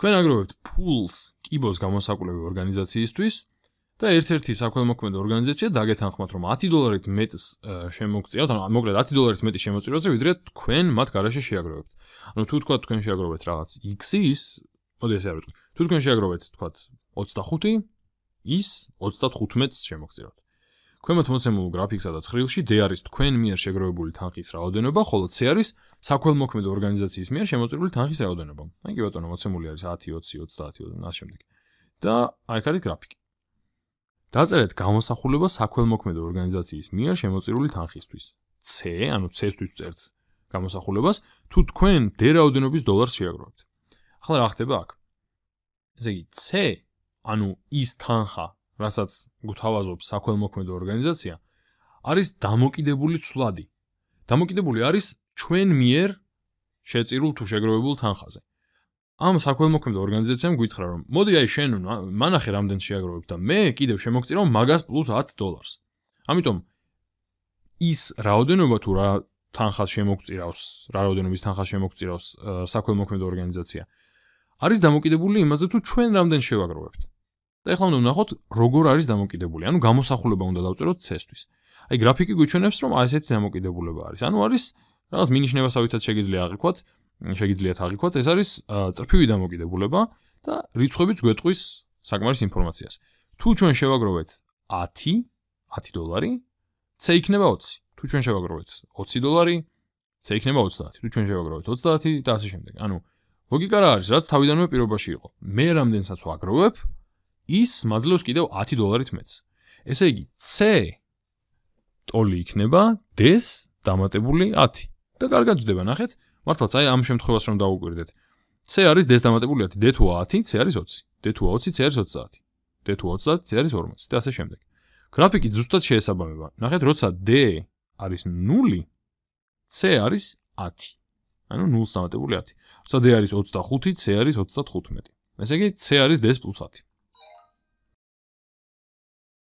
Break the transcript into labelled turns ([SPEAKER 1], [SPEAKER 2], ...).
[SPEAKER 1] თქვენ აგროვებთ ფულს კიბოს გამოსაკვლევი ორგანიზაციისთვის და ერთ-ერთი საქველმოქმედო ორგანიზაცია დაგეთანხმათ, რომ $10 მეტს შემოგწირავთ, ანუ მოკლედ $10 მეტი შემოწირავთ, ვიდრე თქვენ მათ გარშე შეაგროვებთ. ანუ თუ თქვა თქვენ შეაგროვეთ რაღაც X-ის, მოდი ესე არ ვიტყვი. თუ თქვენ შეაგროვეთ თქვა 25, ის 35-ს შემოგწირავთ. ქვემოთ მოცემულ გრაფიკსა და ცხრილში D არის თქვენ მიერ შეგროვებული თანხის რაოდენობა, ხოლო C არის საქველმოქმედო ორგანიზაციის მიერ შემოწირული თანხის რაოდენობა. აი კი ბატონო, მოცემული არის 10, 20, 30 და ამ შემდეგ. და აი აქ არის გრაფიკი. დაწერეთ გამოსახულება საქველმოქმედო ორგანიზაციის მიერ შემოწირული თანხისთვის. C, ანუ C-თვის წერთ გამოსახულებას, თუ თქვენ D რაოდენობის დოლარს შეაგროვებთ. ახლა რა ხდება აქ? ესე იგი C, ანუ ის თანხა, რასაც გვთავაზობს საქველმოქმედო ორგანიზაცია, არის დამოკიდებული ცვლადი. დამოკიდებული არის ჩვენ მიერ შეწირულ თუ შეგროვებულ თანხაზე. ამ საქველმოქმედო ორგანიზაციამ გითხრა, რომ მოდი აი შენ მანახე რამდენ შეაგროვებ და მე კიდევ შემოგწირავ მაგას პლუს $10. ამიტომ ის რაოდენობა თუ რა თანხას შემოგწირავს, რა რაოდენობის თანხას შემოგწირავს საქველმოქმედო ორგანიზაცია, არის დამოკიდებული იმაზე თუ ჩვენ რამდენ შევაგროვებთ. და ეხლა უნდა ვნახოთ, როგორ არის დამოკიდებული. ანუ გამოსახულება უნდა დავწეროთ C-თვის. აი გრაფიკი გვიჩვენებს, რომ აი ესეთი დამოკიდებულება არის. ანუ არის რაღაც მინიშნებასავითაც შეგიძლიათ აღიქვათ, ეს არის წრფივი დამოკიდებულება და რიცხვებიც გვეტყვის საკმარის ინფორმაციას. თუ ჩვენ შევაგროვეთ $10, C იქნება 20. თუ ჩვენ შევაგროვეთ $20, C იქნება 30. თუ ჩვენ შევაგროვეთ 30 და ასე შემდეგ. ანუ ლოგიკა რა არის, რაც თავიდანვე პირობაში იყო. მე რამდენსაც ვაგროვებ, ის მაძლევს კიდევ $10 მეტს. ესე იგი, C ტოლი იქნება D-ს დამატებული 10. და კარგად ვძდება, ნახეთ, მართლაც აი ამ შემთხვევას რომ დავუკვირდეთ. C არის D-ს დამატებული 10, D თუ 10, C არის 20. D თუ 20, C არის 30. D თუ 30, C არის 40 და ასე შემდეგ. გრაფიკი ზუსტად შეესაბამება. ნახეთ, როცა D არის 0, C არის 10. ანუ 0-ს დამატებული 10. როცა D არის 25, C არის 35. ესე იგი, C არის D-ს პლუს 10.